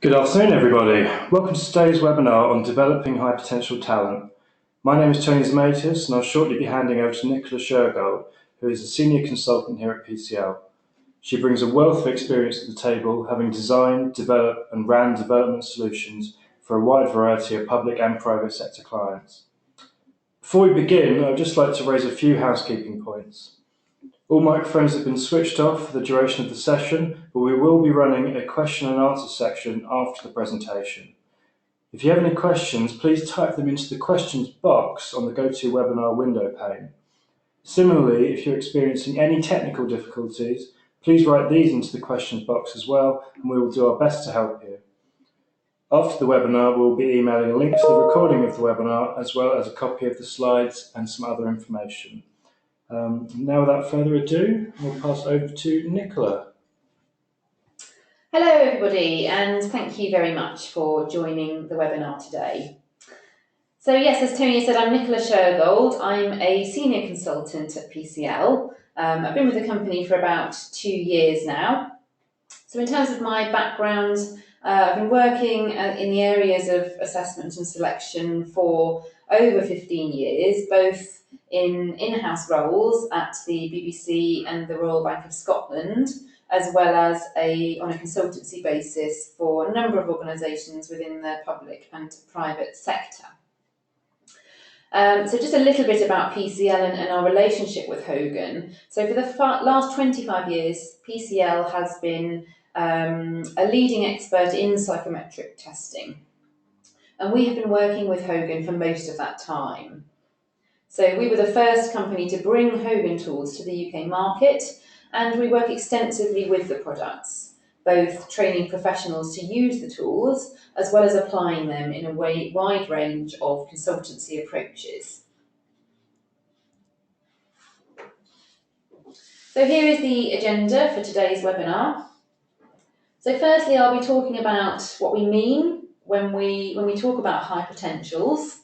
Good afternoon, everybody. Welcome to today's webinar on developing high potential talent. My name is Tony Systematised, and I'll shortly be handing over to Nicola Shergold, who is a senior consultant here at PCL. She brings a wealth of experience to the table, having designed, developed, and ran development solutions for a wide variety of public and private sector clients. Before we begin, I'd just like to raise a few housekeeping points. All microphones have been switched off for the duration of the session, but we will be running a question and answer section after the presentation. If you have any questions, please type them into the questions box on the GoToWebinar window pane. Similarly, if you're experiencing any technical difficulties, please write these into the questions box as well, and we will do our best to help you. After the webinar, we'll be emailing a link to the recording of the webinar, as well as a copy of the slides and some other information. Now, without further ado, we'll pass over to Nicola. Hello everybody, and thank you very much for joining the webinar today. So yes, as Tony said, I'm Nicola Shergold. I'm a senior consultant at PCL. I've been with the company for about 2 years now. So in terms of my background, I've been working in the areas of assessment and selection for over 15 years, both in-house roles at the BBC and the Royal Bank of Scotland, as well as on a consultancy basis for a number of organisations within the public and private sector. So just a little bit about PCL and our relationship with Hogan. So for the last 25 years, PCL has been a leading expert in psychometric testing. And we have been working with Hogan for most of that time. So we were the first company to bring Hogan tools to the UK market, and we work extensively with the products, both training professionals to use the tools, as well as applying them in a wide range of consultancy approaches. So here is the agenda for today's webinar. So firstly, I'll be talking about what we mean when we talk about high potentials.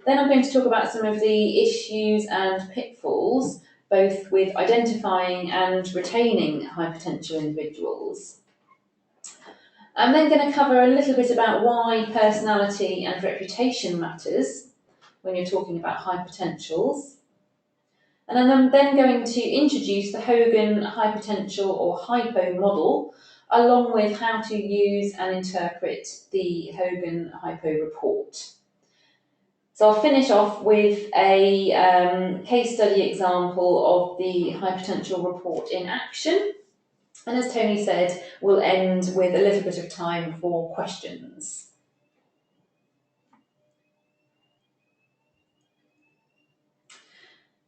Then I'm going to talk about some of the issues and pitfalls, both with identifying and retaining high potential individuals. I'm then going to cover a little bit about why personality and reputation matters when you're talking about high potentials. And I'm then going to introduce the Hogan high potential or hypo model, along with how to use and interpret the Hogan hypo report. So I'll finish off with a case study example of the high potential report in action. And as Tony said, we'll end with a little bit of time for questions.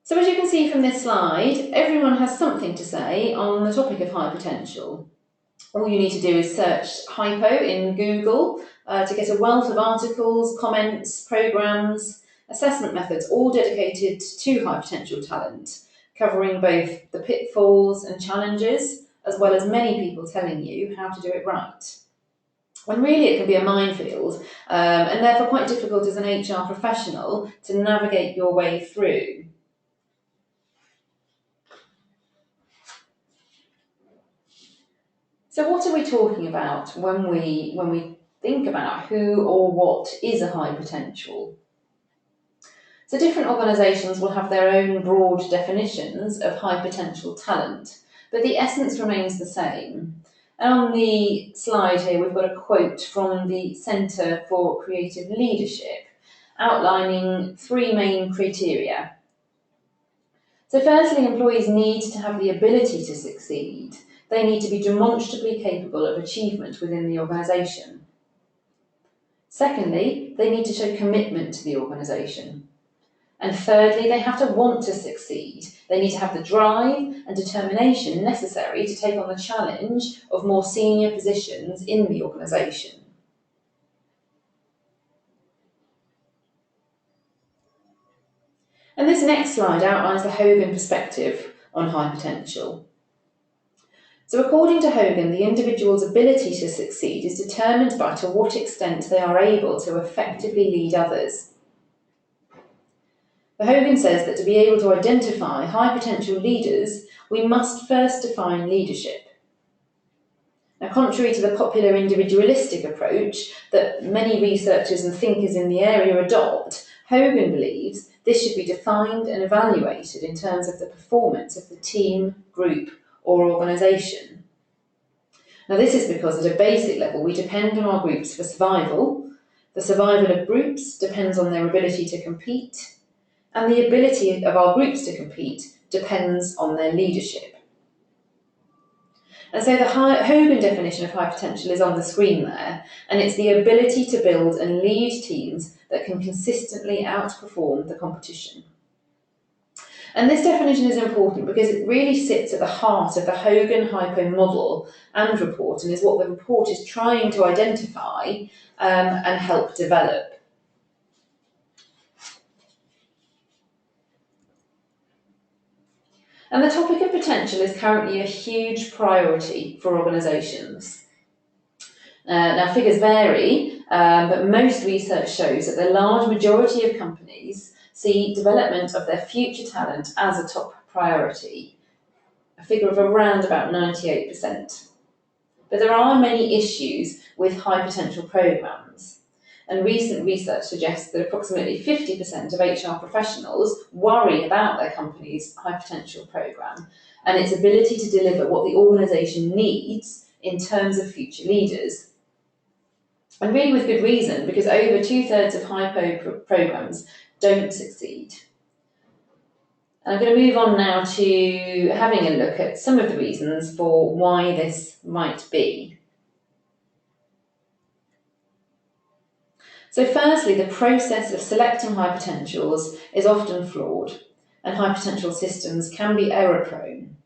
So as you can see from this slide, everyone has something to say on the topic of high potential. All you need to do is search hypo in Google to get a wealth of articles, comments, programmes, assessment methods, all dedicated to high potential talent, covering both the pitfalls and challenges, as well as many people telling you how to do it right. And really it can be a minefield, and therefore quite difficult as an HR professional to navigate your way through. So what are we talking about when we think about who or what is a high potential? So different organisations will have their own broad definitions of high potential talent, but the essence remains the same. And on the slide here, we've got a quote from the Centre for Creative Leadership, outlining 3 main criteria. So firstly, employees need to have the ability to succeed. They need to be demonstrably capable of achievement within the organisation. Secondly, they need to show commitment to the organisation. And thirdly, they have to want to succeed. They need to have the drive and determination necessary to take on the challenge of more senior positions in the organisation. And this next slide outlines the Hogan perspective on high potential. So according to Hogan, the individual's ability to succeed is determined by to what extent they are able to effectively lead others. The Hogan says that to be able to identify high potential leaders, we must first define leadership. Now, contrary to the popular individualistic approach that many researchers and thinkers in the area adopt, Hogan believes this should be defined and evaluated in terms of the performance of the team, group, or organisation. Now, this is because at a basic level we depend on our groups for survival. The survival of groups depends on their ability to compete, and the ability of our groups to compete depends on their leadership. And so the Hogan definition of high potential is on the screen there, and it's the ability to build and lead teams that can consistently outperform the competition. And this definition is important because it really sits at the heart of the Hogan Hypo model and report, and is what the report is trying to identify and help develop. And the topic of potential is currently a huge priority for organisations. Now, figures vary, but most research shows that the large majority of companies see development of their future talent as a top priority, a figure of around about 98%. But there are many issues with high potential programmes, and recent research suggests that approximately 50% of HR professionals worry about their company's high potential programme and its ability to deliver what the organisation needs in terms of future leaders. And really with good reason, because over 2/3 of hypo programmes don't succeed. And I'm going to move on now to having a look at some of the reasons for why this might be. So firstly, the process of selecting high potentials is often flawed, and high potential systems can be error prone.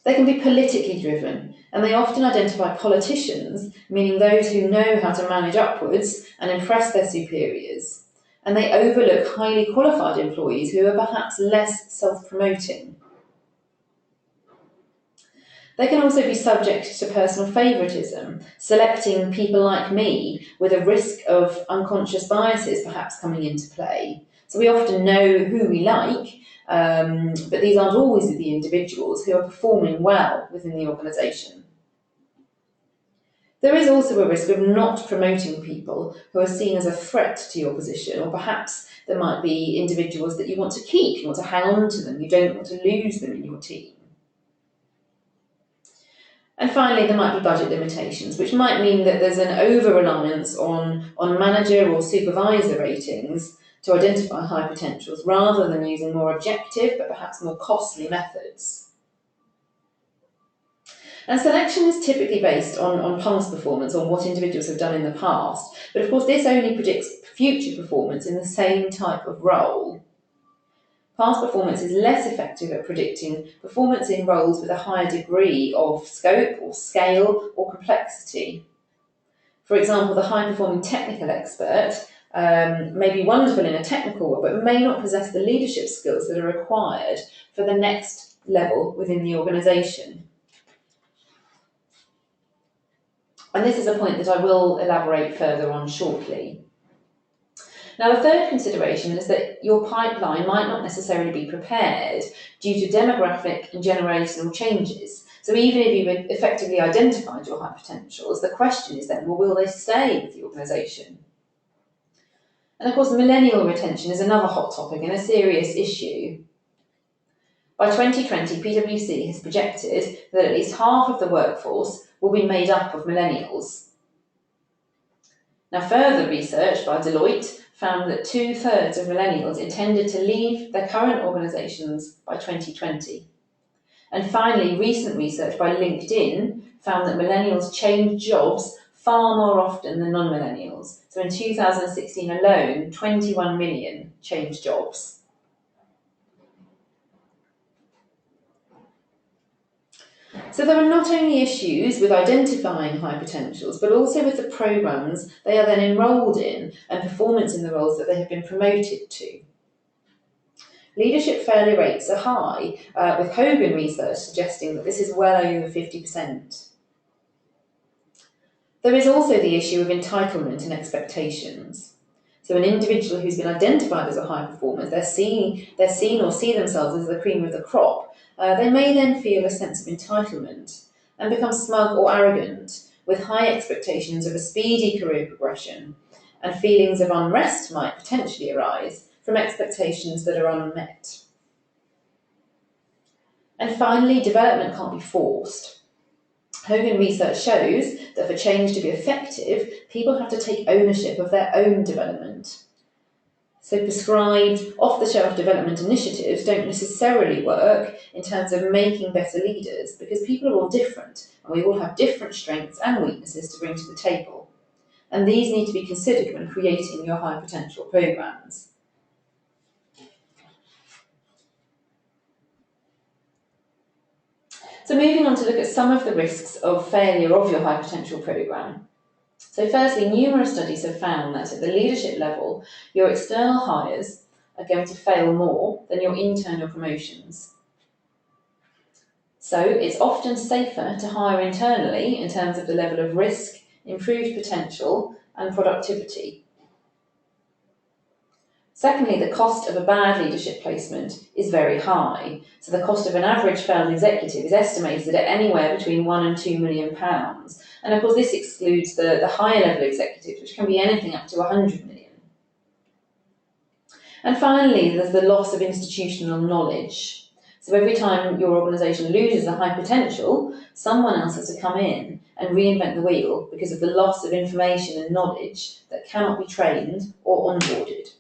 They can be politically driven, and they often identify politicians, meaning those who know how to manage upwards and impress their superiors, and they overlook highly qualified employees who are perhaps less self-promoting. They can also be subject to personal favouritism, selecting people like me with a risk of unconscious biases perhaps coming into play. So we often know who we like, but these aren't always the individuals who are performing well within the organisation. There is also a risk of not promoting people who are seen as a threat to your position, or perhaps there might be individuals that you want to keep, you want to hang on to them, you don't want to lose them in your team. And finally, there might be budget limitations, which might mean that there's an over-reliance on manager or supervisor ratings to identify high potentials, rather than using more objective but perhaps more costly methods. And selection is typically based on past performance, on what individuals have done in the past, but of course this only predicts future performance in the same type of role. Past performance is less effective at predicting performance in roles with a higher degree of scope or scale or complexity. For example, the high-performing technical expert may be wonderful in a technical role, but may not possess the leadership skills that are required for the next level within the organisation. And this is a point that I will elaborate further on shortly. Now, the third consideration is that your pipeline might not necessarily be prepared due to demographic and generational changes. So even if you've effectively identified your high potentials, the question is then, well, will they stay with the organisation? And of course, millennial retention is another hot topic and a serious issue. By 2020, PwC has projected that at least half of the workforce will be made up of millennials. Now, further research by Deloitte found that 2/3 of millennials intended to leave their current organisations by 2020. And finally, recent research by LinkedIn found that millennials change jobs far more often than non-millennials. So in 2016 alone, 21 million changed jobs. So there are not only issues with identifying high potentials, but also with the programmes they are then enrolled in and performance in the roles that they have been promoted to. Leadership failure rates are high, with Hogan research suggesting that this is well over 50%. There is also the issue of entitlement and expectations. So an individual who's been identified as a high performer, they're seen or see themselves as the cream of the crop, they may then feel a sense of entitlement, and become smug or arrogant, with high expectations of a speedy career progression, and feelings of unrest might potentially arise from expectations that are unmet. And finally, development can't be forced. Hogan research shows that for change to be effective, people have to take ownership of their own development. So prescribed, off-the-shelf development initiatives don't necessarily work in terms of making better leaders, because people are all different and we all have different strengths and weaknesses to bring to the table. And these need to be considered when creating your high potential programs. So moving on to look at some of the risks of failure of your high potential program. So firstly, numerous studies have found that at the leadership level, your external hires are going to fail more than your internal promotions. So it's often safer to hire internally in terms of the level of risk, improved potential, and productivity. Secondly, the cost of a bad leadership placement is very high. So the cost of an average failed executive is estimated at anywhere between £1 and £2 million. And of course, this excludes the higher level executives, which can be anything up to 100 million. And finally, there's the loss of institutional knowledge. So every time your organisation loses a high potential, someone else has to come in and reinvent the wheel because of the loss of information and knowledge that cannot be trained or onboarded.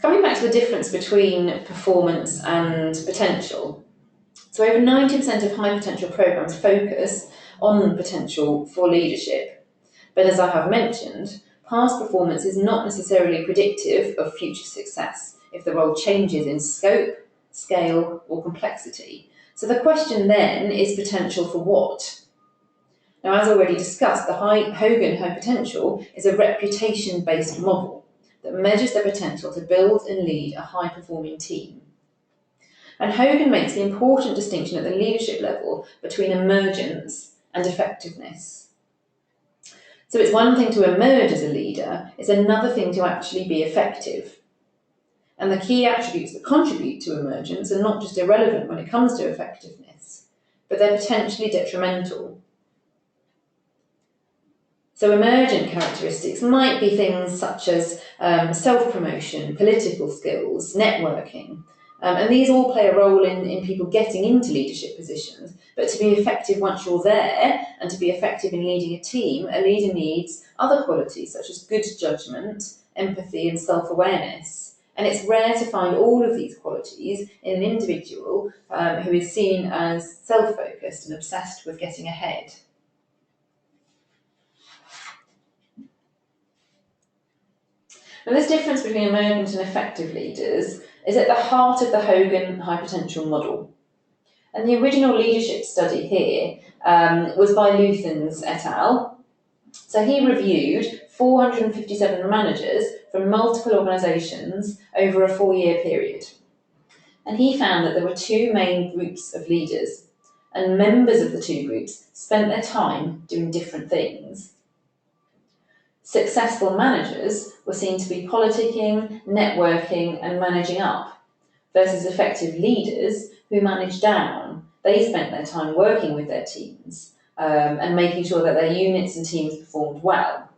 Coming back to the difference between performance and potential. So over 90% of high potential programs focus on potential for leadership. But as I have mentioned, past performance is not necessarily predictive of future success if the role changes in scope, scale, or complexity. So the question then is potential for what? Now, as already discussed, the Hogan High Potential is a reputation-based model that measures the potential to build and lead a high-performing team. And Hogan makes the important distinction at the leadership level between emergence and effectiveness. So it's one thing to emerge as a leader, it's another thing to actually be effective. And the key attributes that contribute to emergence are not just irrelevant when it comes to effectiveness, but they're potentially detrimental. So emergent characteristics might be things such as self-promotion, political skills, networking, and these all play a role in people getting into leadership positions. But to be effective once you're there, and to be effective in leading a team, a leader needs other qualities such as good judgment, empathy, and self-awareness. And it's rare to find all of these qualities in an individual who is seen as self-focused and obsessed with getting ahead. Now, this difference between emergent and effective leaders is at the heart of the Hogan High Potential model. And the original leadership study here was by Luthens et al. So he reviewed 457 managers from multiple organisations over a 4-year period. And he found that there were two main groups of leaders, and members of the two groups spent their time doing different things. Successful managers were seen to be politicking, networking, and managing up, versus effective leaders who managed down. They spent their time working with their teams and making sure that their units and teams performed well.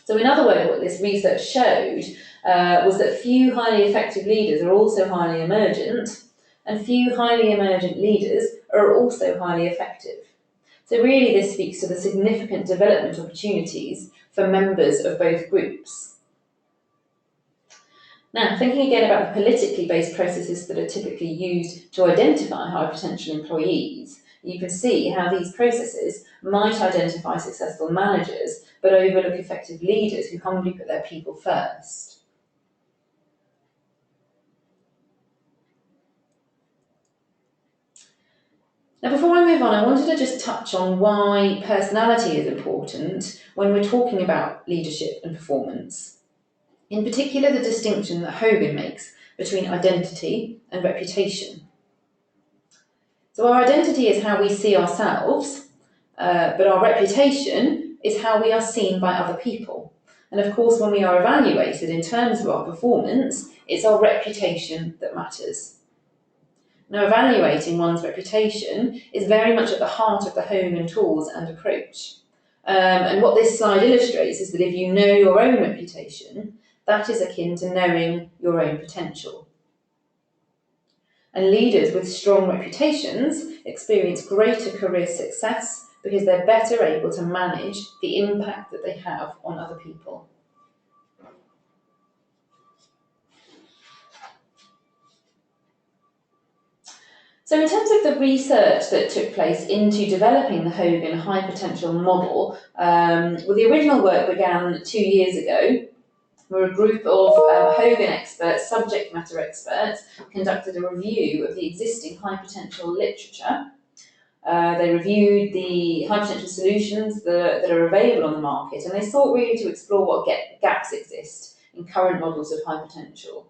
So in other words, what this research showed was that few highly effective leaders are also highly emergent, and few highly emergent leaders are also highly effective. So really this speaks to the significant development opportunities for members of both groups. Now, thinking again about the politically based processes that are typically used to identify high potential employees, you can see how these processes might identify successful managers but overlook effective leaders who humbly put their people first. Now, before I move on, I wanted to just touch on why personality is important when we're talking about leadership and performance. In particular, the distinction that Hogan makes between identity and reputation. So our identity is how we see ourselves, but our reputation is how we are seen by other people. And of course, when we are evaluated in terms of our performance, it's our reputation that matters. Now, evaluating one's reputation is very much at the heart of the Hogan tools and approach. And what this slide illustrates is that if you know your own reputation, that is akin to knowing your own potential. And leaders with strong reputations experience greater career success because they're better able to manage the impact that they have on other people. So in terms of the research that took place into developing the Hogan high potential model, well, the original work began 2 years ago, where a group of Hogan experts, subject matter experts, conducted a review of the existing high potential literature. They reviewed the high potential solutions that are available on the market, and they sought really to explore what gaps exist in current models of high potential.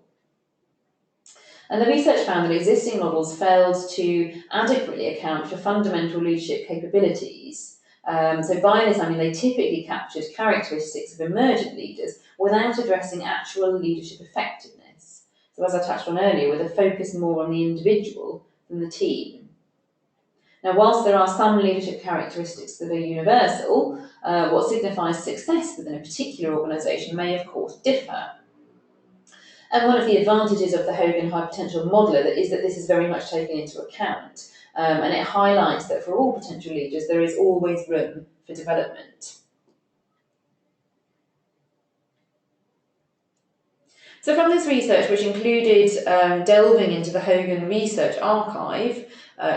And the research found that existing models failed to adequately account for fundamental leadership capabilities. So by this, I mean they typically captured characteristics of emergent leaders without addressing actual leadership effectiveness. So as I touched on earlier, with a focus more on the individual than the team. Now, whilst there are some leadership characteristics that are universal, what signifies success within a particular organisation may, of course, differ. And one of the advantages of the Hogan high potential modeler is that this is very much taken into account, and it highlights that for all potential leaders there is always room for development. So from this research, which included delving into the Hogan Research Archive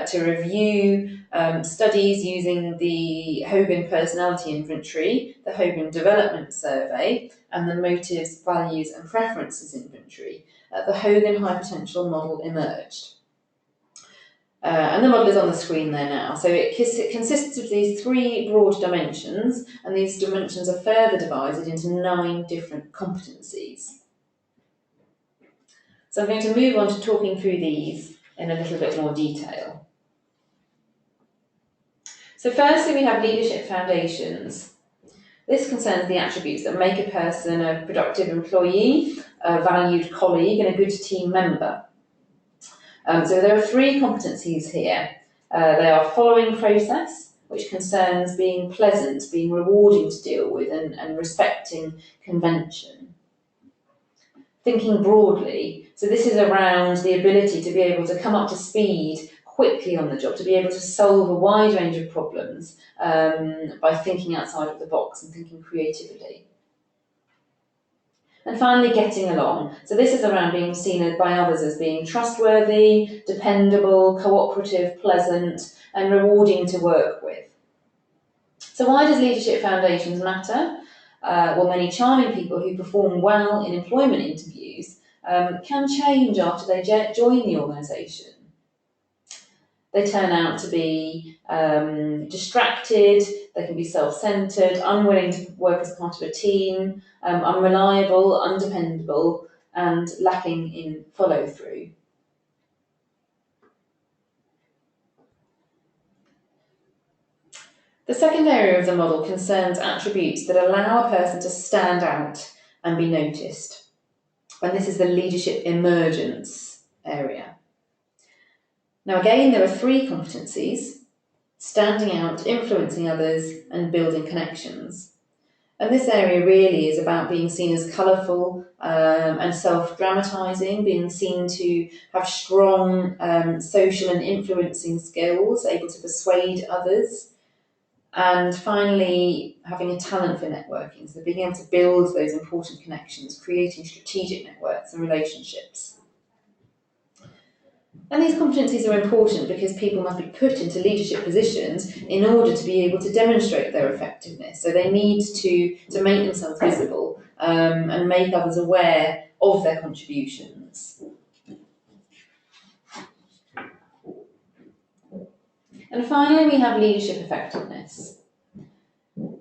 to review studies using the Hogan Personality Inventory, the Hogan Development Survey, and the Motives, Values and Preferences Inventory, the Hogan High Potential model emerged. And the model is on the screen there now. So it consists of these 3 broad dimensions, and these dimensions are further divided into 9 different competencies. So I'm going to move on to talking through these in a little bit more detail. So firstly, we have leadership foundations. This concerns the attributes that make a person a productive employee, a valued colleague, and a good team member. So there are 3 competencies here. They are following process, which concerns being pleasant, being rewarding to deal with, and respecting convention. Thinking broadly, so this is around the ability to be able to come up to speed quickly on the job, to be able to solve a wide range of problems by thinking outside of the box and thinking creatively. And finally, getting along. So this is around being seen by others as being trustworthy, dependable, cooperative, pleasant, and rewarding to work with. So why does leadership foundations matter? Well, many charming people who perform well in employment interviews can change after they join the organisation. They turn out to be distracted, they can be self-centred, unwilling to work as part of a team, unreliable, undependable, and lacking in follow-through. The second area of the model concerns attributes that allow a person to stand out and be noticed. And this is the leadership emergence area. Now again, there are 3 competencies: standing out, influencing others, and building connections. And this area really is about being seen as colourful and self-dramatising, being seen to have strong social and influencing skills, able to persuade others, and finally having a talent for networking, so being able to build those important connections, creating strategic networks and relationships. And these competencies are important because people must be put into leadership positions in order to be able to demonstrate their effectiveness. So they need to make themselves visible and make others aware of their contributions. And finally, we have leadership effectiveness.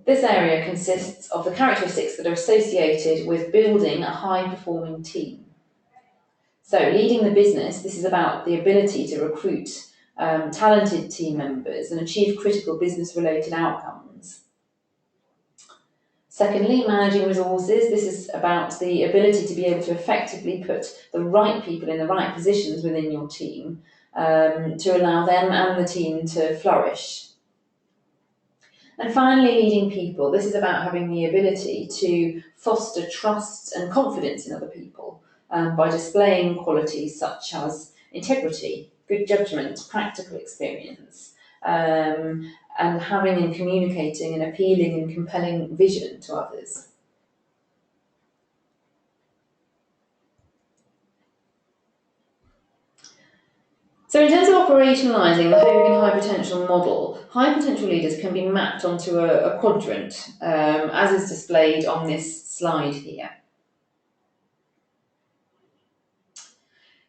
This area consists of the characteristics that are associated with building a high-performing team. So leading the business, this is about the ability to recruit talented team members and achieve critical business-related outcomes. Secondly, managing resources, this is about the ability to be able to effectively put the right people in the right positions within your team to allow them and the team to flourish. And finally, leading people. This is about having the ability to foster trust and confidence in other people by displaying qualities such as integrity, good judgment, practical experience, and having and communicating an appealing and compelling vision to others. So in terms of operationalising the Hogan high potential model, high potential leaders can be mapped onto a quadrant, as is displayed on this slide here.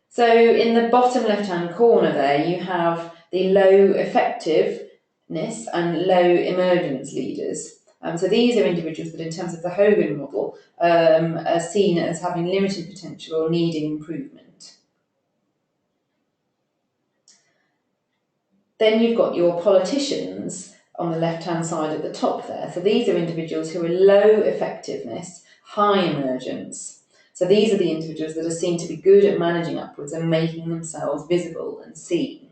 So in the bottom left-hand corner there, you have the low effectiveness and low emergence leaders. So these are individuals that in terms of the Hogan model are seen as having limited potential or needing improvement. Then you've got your politicians on the left-hand side at the top there. So these are individuals who are low effectiveness, high emergence. So these are the individuals that are seen to be good at managing upwards and making themselves visible and seen.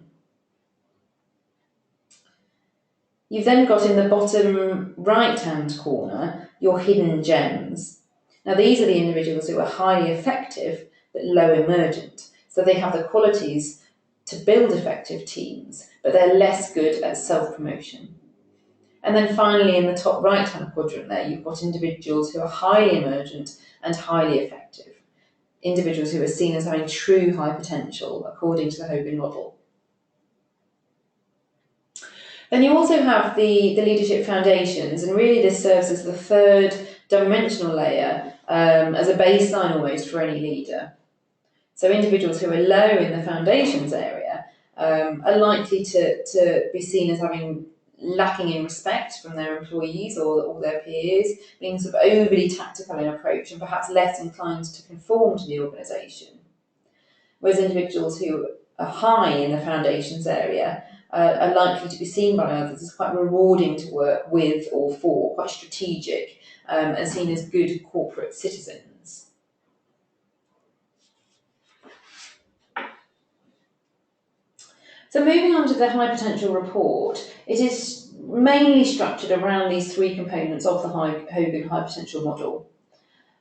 You've then got in the bottom right-hand corner your hidden gems. Now these are the individuals who are highly effective but low emergent. So they have the qualities to build effective teams, but they're less good at self-promotion. And then finally, in the top right-hand quadrant there, you've got individuals who are highly emergent and highly effective, individuals who are seen as having true high potential, according to the Hogan model. Then you also have the leadership foundations, and really this serves as the third dimensional layer, as a baseline almost for any leader. So individuals who are low in the foundations area are likely to be seen as having lacking in respect from their employees or their peers, being sort of overly tactical in approach and perhaps less inclined to conform to the organisation. Whereas individuals who are high in the foundations area are likely to be seen by others as quite rewarding to work with or for, quite strategic, and seen as good corporate citizens. So moving on to the high potential report, it is mainly structured around these three components of the Hogan high potential model.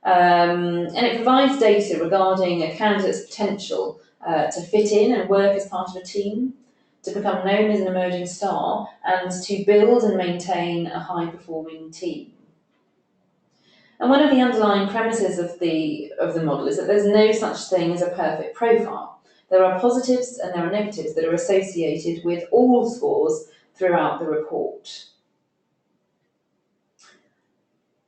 And it provides data regarding a candidate's potential to fit in and work as part of a team, to become known as an emerging star, and to build and maintain a high performing team. And one of the underlying premises of the model is that there's no such thing as a perfect profile. There are positives and there are negatives that are associated with all scores throughout the report.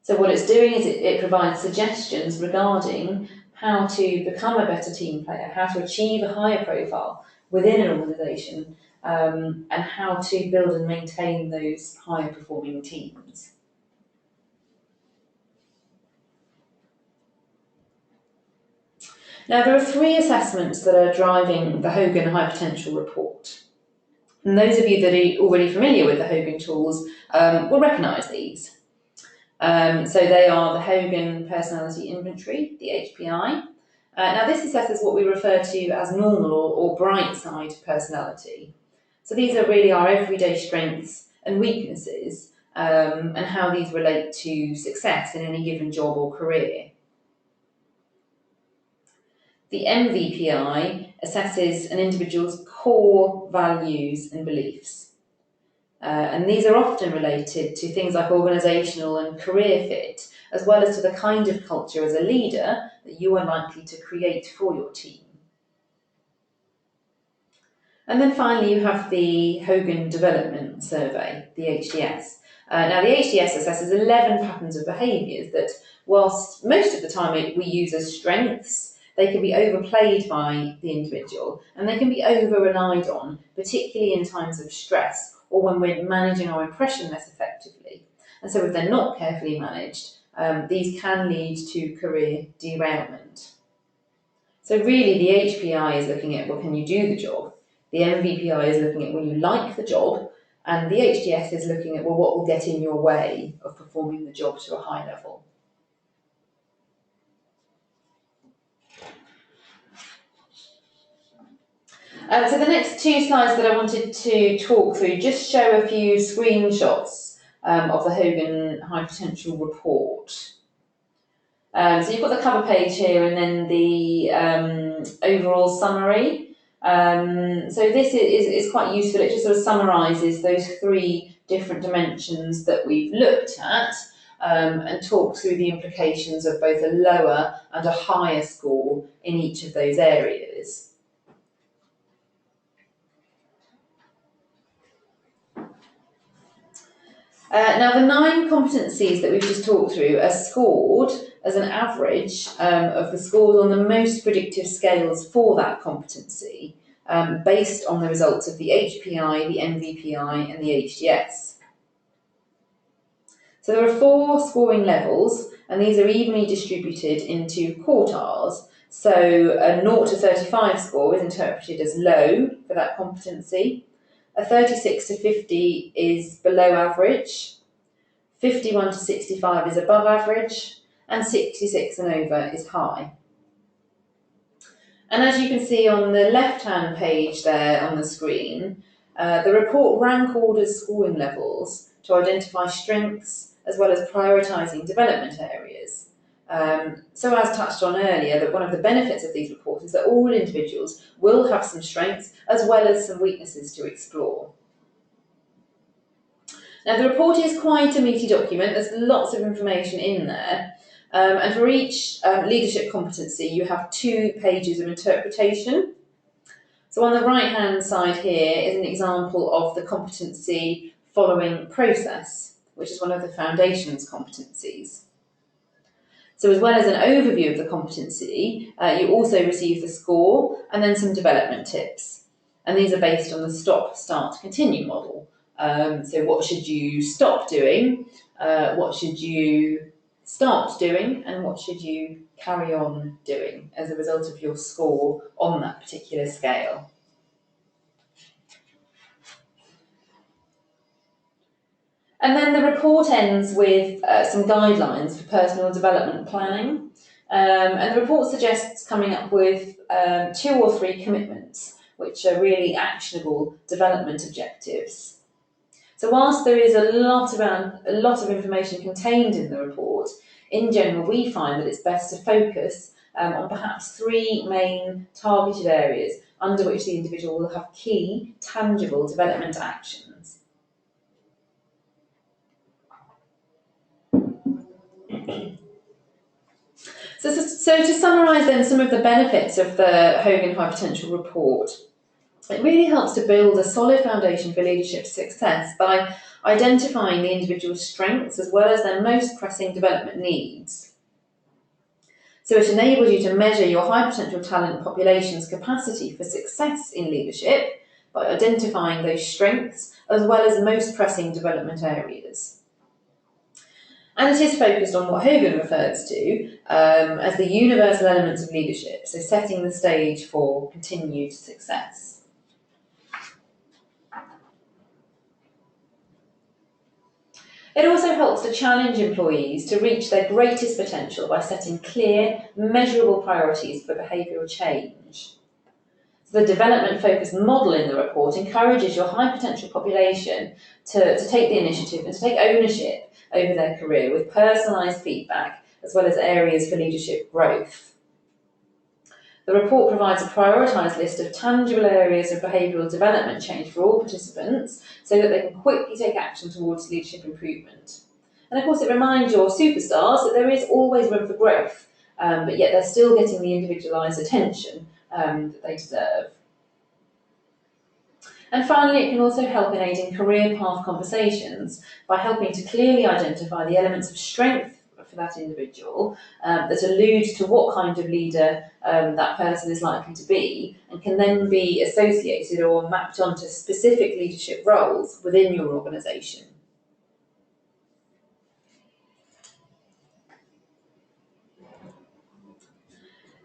So what it's doing is it provides suggestions regarding how to become a better team player, how to achieve a higher profile within an organisation, and how to build and maintain those higher performing teams. Now, there are three assessments that are driving the Hogan High Potential Report. And those of you that are already familiar with the Hogan tools will recognise these. So they are the Hogan Personality Inventory, the HPI. Now, this assesses what we refer to as normal or bright side personality. So these are really our everyday strengths and weaknesses, and how these relate to success in any given job or career. The MVPI assesses an individual's core values and beliefs. And these are often related to things like organisational and career fit, as well as to the kind of culture as a leader that you are likely to create for your team. And then finally, you have the Hogan Development Survey, the HDS. Now, the HDS assesses 11 patterns of behaviours that, whilst most of the time we use as strengths, they can be overplayed by the individual and they can be over-relied on, particularly in times of stress or when we're managing our impression less effectively. And so if they're not carefully managed, these can lead to career derailment. So really the HPI is looking at, well, can you do the job? The MVPI is looking at, will you like the job? And the HDS is looking at, well, what will get in your way of performing the job to a high level? So the next two slides that I wanted to talk through just show a few screenshots of the Hogan High Potential Report. So you've got the cover page here and then the overall summary. So this is quite useful. It just sort of summarises those three different dimensions that we've looked at and talk through the implications of both a lower and a higher score in each of those areas. Now, the 9 competencies that we've just talked through are scored as an average of the scores on the most predictive scales for that competency, based on the results of the HPI, the MVPI, and the HDS. So there are 4 scoring levels, and these are evenly distributed into quartiles. So a 0 to 35 score is interpreted as low for that competency. A 36 to 50 is below average, 51 to 65 is above average, and 66 and over is high. And as you can see on the left-hand page there on the screen, the report rank orders scoring levels to identify strengths as well as prioritising development areas. So as touched on earlier, that one of the benefits of these reports is that all individuals will have some strengths as well as some weaknesses to explore. Now, the report is quite a meaty document. There's lots of information in there. And for each leadership competency, you have 2 pages of interpretation. So on the right-hand side here is an example of the competency following process, which is one of the foundation's competencies. So as well as an overview of the competency, you also receive the score and then some development tips. And these are based on the stop, start, continue model. So what should you stop doing, what should you start doing, and what should you carry on doing as a result of your score on that particular scale. And then the report ends with some guidelines for personal development planning. And the report suggests coming up with 2 or 3 commitments, which are really actionable development objectives. So whilst there is a lot of information contained in the report, in general we find that it's best to focus on perhaps 3 main targeted areas under which the individual will have key, tangible development actions. So to summarise then some of the benefits of the Hogan High Potential Report, it really helps to build a solid foundation for leadership success by identifying the individual's strengths as well as their most pressing development needs. So it enables you to measure your high potential talent population's capacity for success in leadership by identifying those strengths as well as most pressing development areas. And it is focused on what Hogan refers to as the universal elements of leadership, so setting the stage for continued success. It also helps to challenge employees to reach their greatest potential by setting clear, measurable priorities for behavioural change. So the development-focused model in the report encourages your high potential population to take the initiative and to take ownership over their career with personalised feedback as well as areas for leadership growth. The report provides a prioritised list of tangible areas of behavioural development change for all participants so that they can quickly take action towards leadership improvement. And of course it reminds your superstars that there is always room for growth, but yet they're still getting the individualised attention that they deserve. And finally, it can also help in aiding career path conversations by helping to clearly identify the elements of strength for that individual that allude to what kind of leader that person is likely to be and can then be associated or mapped onto specific leadership roles within your organisation.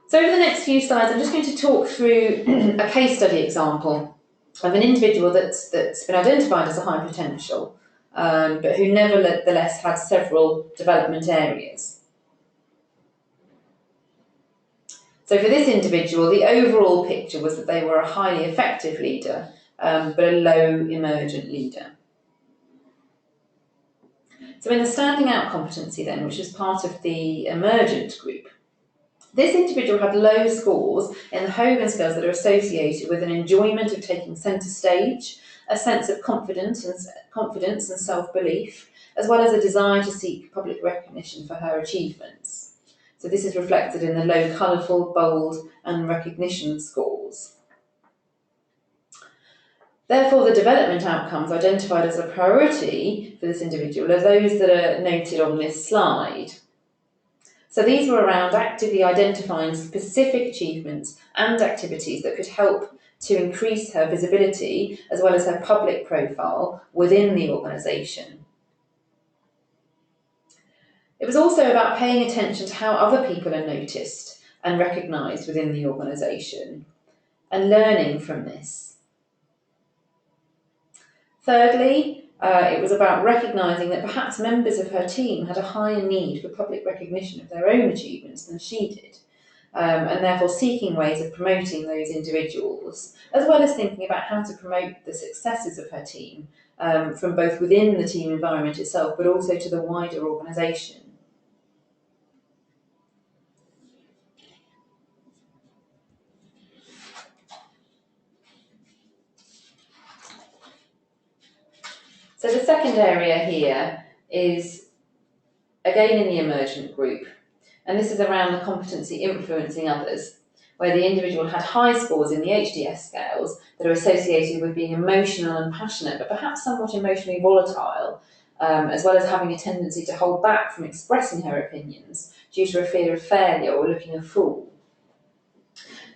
So over the next few slides, I'm just going to talk through a case study example of an individual that's been identified as a high potential, but who nevertheless had several development areas. So for this individual, the overall picture was that they were a highly effective leader, but a low emergent leader. So in the standing out competency then, which is part of the emergent group, this individual had low scores in the Hogan scales that are associated with an enjoyment of taking centre stage, a sense of confidence and self-belief, as well as a desire to seek public recognition for her achievements. So this is reflected in the low colourful, bold and recognition scores. Therefore, the development outcomes identified as a priority for this individual are those that are noted on this slide. So these were around actively identifying specific achievements and activities that could help to increase her visibility as well as her public profile within the organisation. It was also about paying attention to how other people are noticed and recognised within the organisation and learning from this. Thirdly, it was about recognising that perhaps members of her team had a higher need for public recognition of their own achievements than she did, and therefore seeking ways of promoting those individuals, as well as thinking about how to promote the successes of her team from both within the team environment itself, but also to the wider organisation. So the second area here is, again in the emergent group, and this is around the competency influencing others, where the individual had high scores in the HDS scales that are associated with being emotional and passionate, but perhaps somewhat emotionally volatile, as well as having a tendency to hold back from expressing her opinions due to a fear of failure or looking a fool.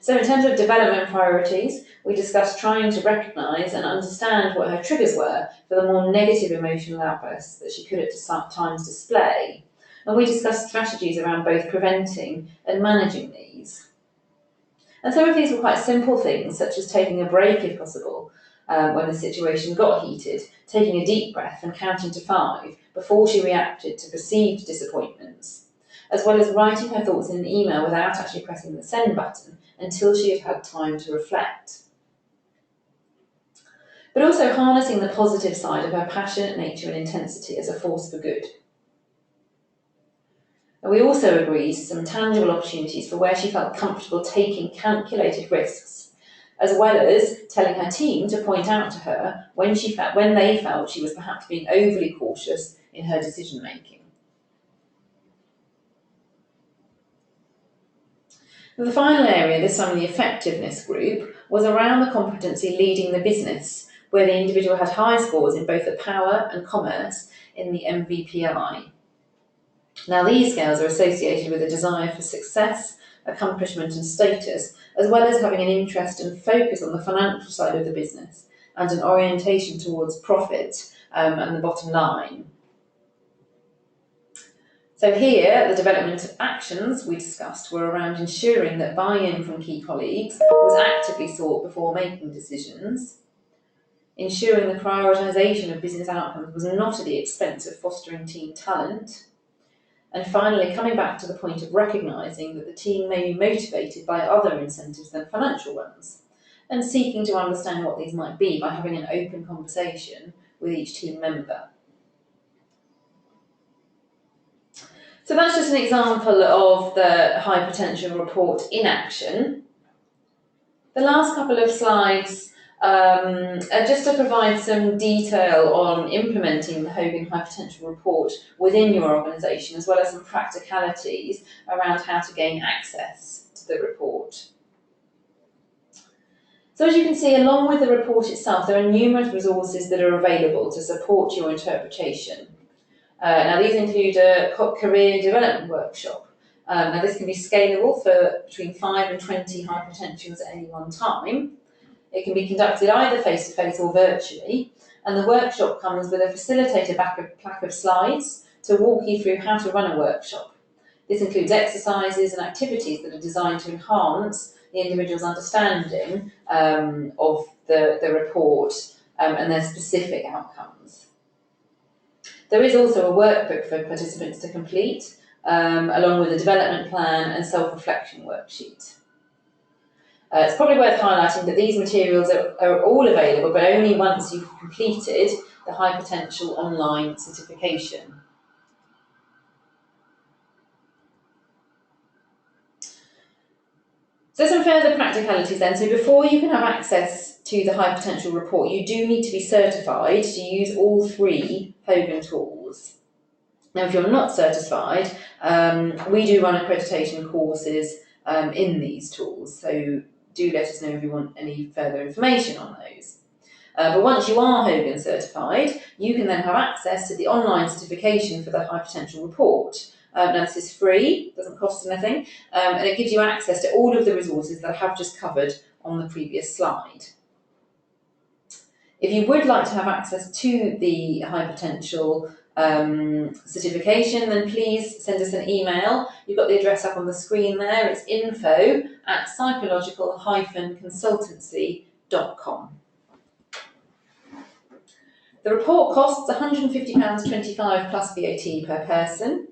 So in terms of development priorities, we discussed trying to recognise and understand what her triggers were for the more negative emotional outbursts that she could at times display. And we discussed strategies around both preventing and managing these. And some of these were quite simple things, such as taking a break if possible, when the situation got heated, taking a deep breath and counting to 5 before she reacted to perceived disappointments, as well as writing her thoughts in an email without actually pressing the send button until she had had time to reflect. But also harnessing the positive side of her passionate nature and intensity as a force for good. And we also agreed some tangible opportunities for where she felt comfortable taking calculated risks, as well as telling her team to point out to her when they felt she was perhaps being overly cautious in her decision making. The final area, this time in the effectiveness group, was around the competency leading the business, where the individual had high scores in both the power and commerce in the MVPI. Now these scales are associated with a desire for success, accomplishment and status, as well as having an interest and focus on the financial side of the business and an orientation towards profit and the bottom line. So here, the development actions we discussed were around ensuring that buy-in from key colleagues was actively sought before making decisions, ensuring the prioritisation of business outcomes was not at the expense of fostering team talent, and finally coming back to the point of recognising that the team may be motivated by other incentives than financial ones, and seeking to understand what these might be by having an open conversation with each team member. So that's just an example of the high potential report in action. The last couple of slides are just to provide some detail on implementing the Hogan High Potential Report within your organisation, as well as some practicalities around how to gain access to the report. So as you can see, along with the report itself, there are numerous resources that are available to support your interpretation. Now these include a career development workshop. Now this can be scalable for between 5 and 20 high potentials at any one time. It can be conducted either face-to-face or virtually, and the workshop comes with a facilitator pack of slides to walk you through how to run a workshop. This includes exercises and activities that are designed to enhance the individual's understanding of the report and their specific outcomes. There is also a workbook for participants to complete, along with a development plan and self-reflection worksheet. It's probably worth highlighting that these materials are all available, but only once you've completed the High Potential online certification. So some further practicalities then. So before you can have access to the High Potential report, you do need to be certified to use all 3 Hogan tools. Now, if you're not certified, we do run accreditation courses in these tools, so do let us know if you want any further information on those. But once you are Hogan certified, you can then have access to the online certification for the High Potential report. Now this is free, doesn't cost anything, and it gives you access to all of the resources that I have just covered on the previous slide. If you would like to have access to the High Potential certification, then please send us an email. You've got the address up on the screen there. It's info@psychological-consultancy.com. The report costs £150.25 plus VAT per person.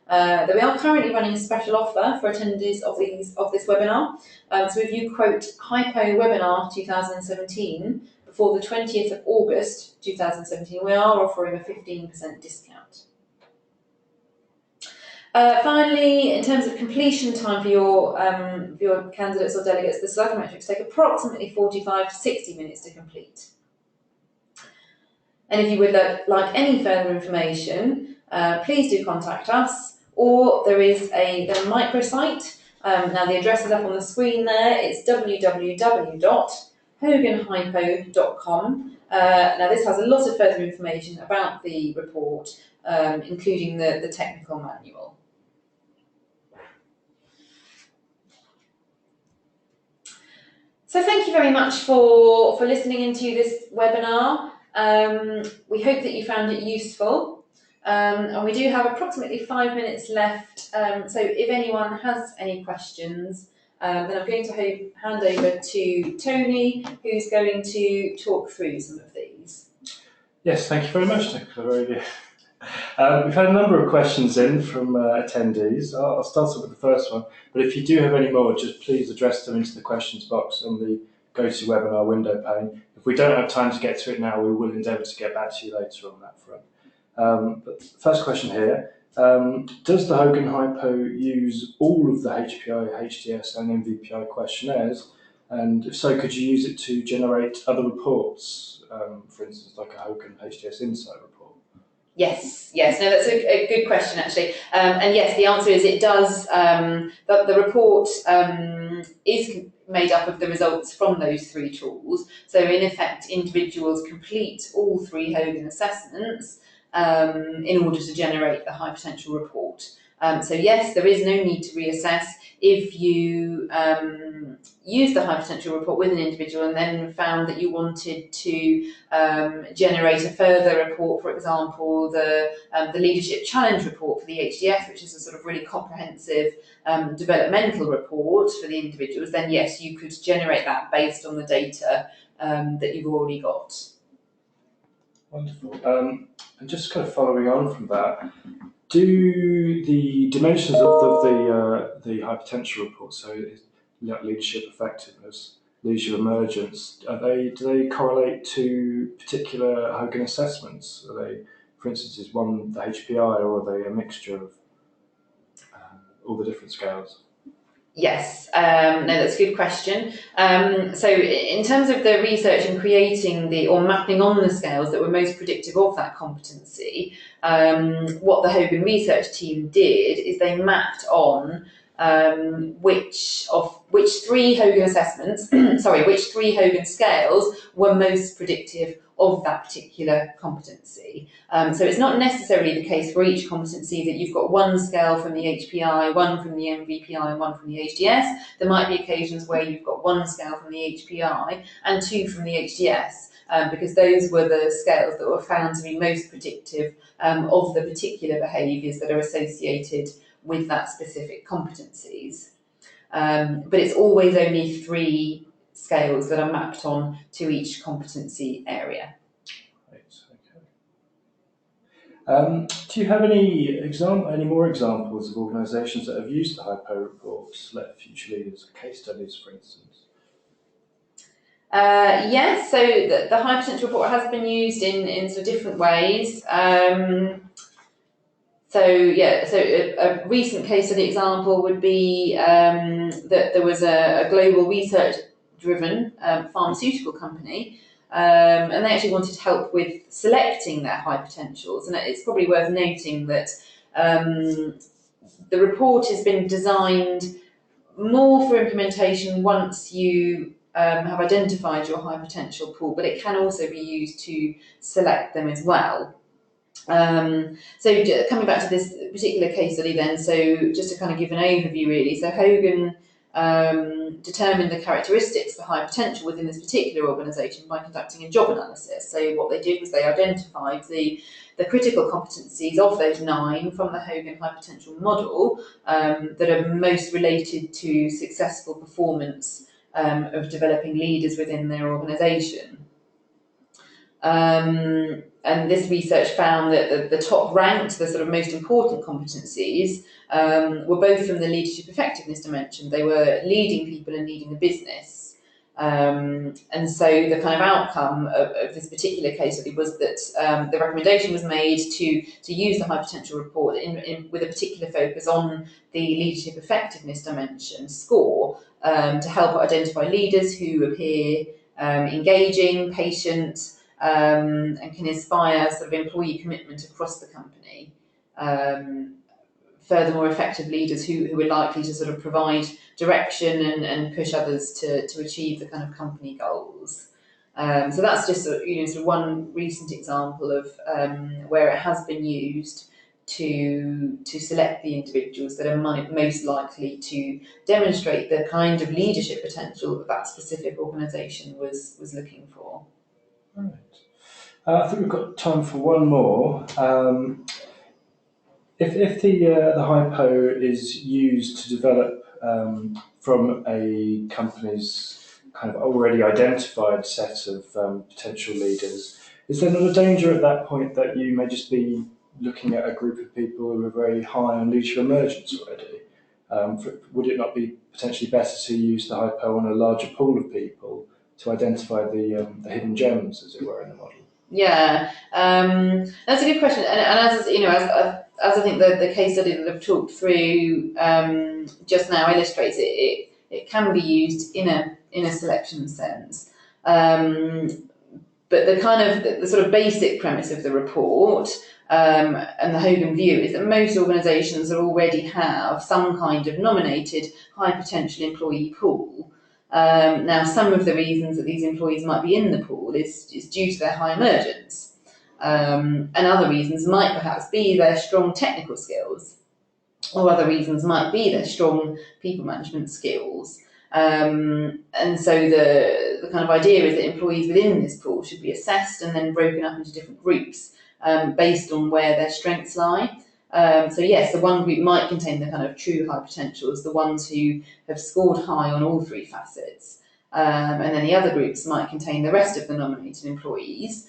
Though we are currently running a special offer for attendees of this webinar. So if you quote Hypo Webinar 2017 before the 20th of August 2017, we are offering a 15% discount. Finally, in terms of completion time for your candidates or delegates, the psychometrics take approximately 45 to 60 minutes to complete. And if you would like any further information, please do contact us, or there is a microsite. Now the address is up on the screen there. It's www.hoganhypo.com. Now this has a lot of further information about the report, including the technical manual. So thank you very much for listening into this webinar. We hope that you found it useful. And we do have approximately 5 minutes left, so if anyone has any questions, then I'm going to hand over to Tony, who's going to talk through some of these. Yes, thank you very much, Nicola. Very good. We've had a number of questions in from attendees. I'll start off with the first one, but if you do have any more, just please address them into the questions box on the GoToWebinar window pane. If we don't have time to get to it now, we will endeavour to get back to you later on that front. But first question here, does the Hogan Hypo use all of the HPI, HDS and MVPI questionnaires? And if so, could you use it to generate other reports, for instance, like a Hogan HDS Insight report? Yes, no, that's a good question actually. And yes, the answer is it does. The report is made up of the results from those 3 tools. So in effect, individuals complete all 3 Hogan assessments in order to generate the High Potential report. So yes, there is no need to reassess if you use the High Potential report with an individual and then found that you wanted to generate a further report, for example, the Leadership Challenge report for the HDS, which is a sort of really comprehensive developmental report for the individuals, then yes, you could generate that based on the data that you've already got. Wonderful. And just kind of following on from that, do the dimensions of the High Potential report, so leadership effectiveness, leadership emergence, do they correlate to particular Hogan assessments? Are they, for instance, is one the HPI, or are they a mixture of all the different scales? Yes, no, that's a good question. So in terms of the research and creating or mapping on the scales that were most predictive of that competency, what the Hogan research team did is they mapped on which 3 Hogan assessments, which 3 Hogan scales were most predictive of that particular competency. So it's not necessarily the case for each competency that you've got one scale from the HPI, one from the MVPI and one from the HDS. There might be occasions where you've got one scale from the HPI and 2 from the HDS, because those were the scales that were found to be most predictive of the particular behaviours that are associated with that specific competencies. But it's always only 3 scales that are mapped on to each competency area. Right, okay. Do you have any more examples of organisations that have used the Hypo reports, let future leaders, case studies, for instance? Yes, so the high potential report has been used in sort of different ways. So a recent case study example would be that there was a global research-driven pharmaceutical company, and they actually wanted help with selecting their high potentials. And it's probably worth noting that the report has been designed more for implementation once you have identified your high potential pool, but it can also be used to select them as well. So coming back to this particular case study then, so just to kind of give an overview really, so Hogan determined the characteristics for high potential within this particular organisation by conducting a job analysis. So what they did was they identified the critical competencies of those 9 from the Hogan high potential model that are most related to successful performance of developing leaders within their organisation. And this research found that the top ranked, the sort of most important competencies, were both from the leadership effectiveness dimension. They were leading people and leading the business. And so the kind of outcome of this particular case study was that the recommendation was made to use the high potential report with a particular focus on the leadership effectiveness dimension score to help identify leaders who appear engaging, patient, and can inspire sort of employee commitment across the company. Furthermore, effective leaders who are likely to sort of provide direction and push others to achieve the kind of company goals. So that's just sort of one recent example of where it has been used to select the individuals that are most likely to demonstrate the kind of leadership potential that specific organisation was looking for. Right. I think we've got time for one more. If the hypo is used to develop from a company's kind of already identified set of potential leaders, is there not a danger at that point that you may just be looking at a group of people who are very high on leadership emergence already? Would it not be potentially better to use the hypo on a larger pool of people to identify the hidden gems, as it were, in the model? Yeah, that's a good question, and as I think the case study that I've talked through just now illustrates, it can be used in a selection sense. But the sort of basic premise of the report and the Hogan view is that most organisations already have some kind of nominated high potential employee pool. Now, some of the reasons that these employees might be in the pool is due to their high emergence. And other reasons might perhaps be their strong technical skills, or other reasons might be their strong people management skills. And so the kind of idea is that employees within this pool should be assessed and then broken up into different groups based on where their strengths lie. So yes, the one group might contain the kind of true high potentials, the ones who have scored high on all 3 facets. And then the other groups might contain the rest of the nominated employees,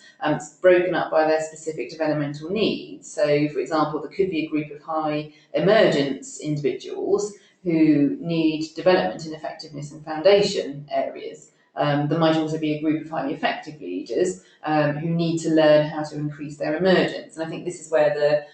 broken up by their specific developmental needs. So, for example, there could be a group of high emergence individuals who need development in effectiveness and foundation areas. There might also be a group of highly effective leaders who need to learn how to increase their emergence. And I think this is where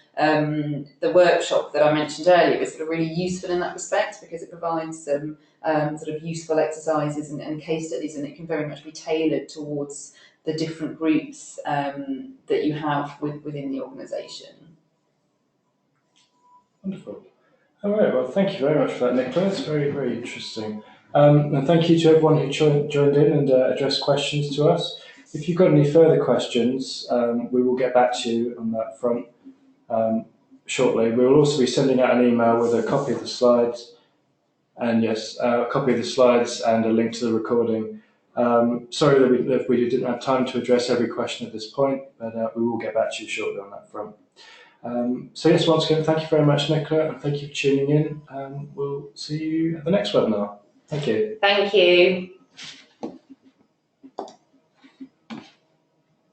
the workshop that I mentioned earlier is sort of really useful in that respect, because it provides some sort of useful exercises and case studies, and it can very much be tailored towards the different groups that you have within the organisation. Wonderful. All right, well, thank you very much for that, Nicola. It's very, very interesting. And thank you to everyone who joined in and addressed questions to us. If you've got any further questions, we will get back to you on that front shortly. We will also be sending out an email with a copy of the slides, and yes, a copy of the slides and a link to the recording. Sorry that we didn't have time to address every question at this point, but we will get back to you shortly on that front. So yes, once again, thank you very much, Nicola, and thank you for tuning in. We'll see you at the next webinar. Thank you. Thank you.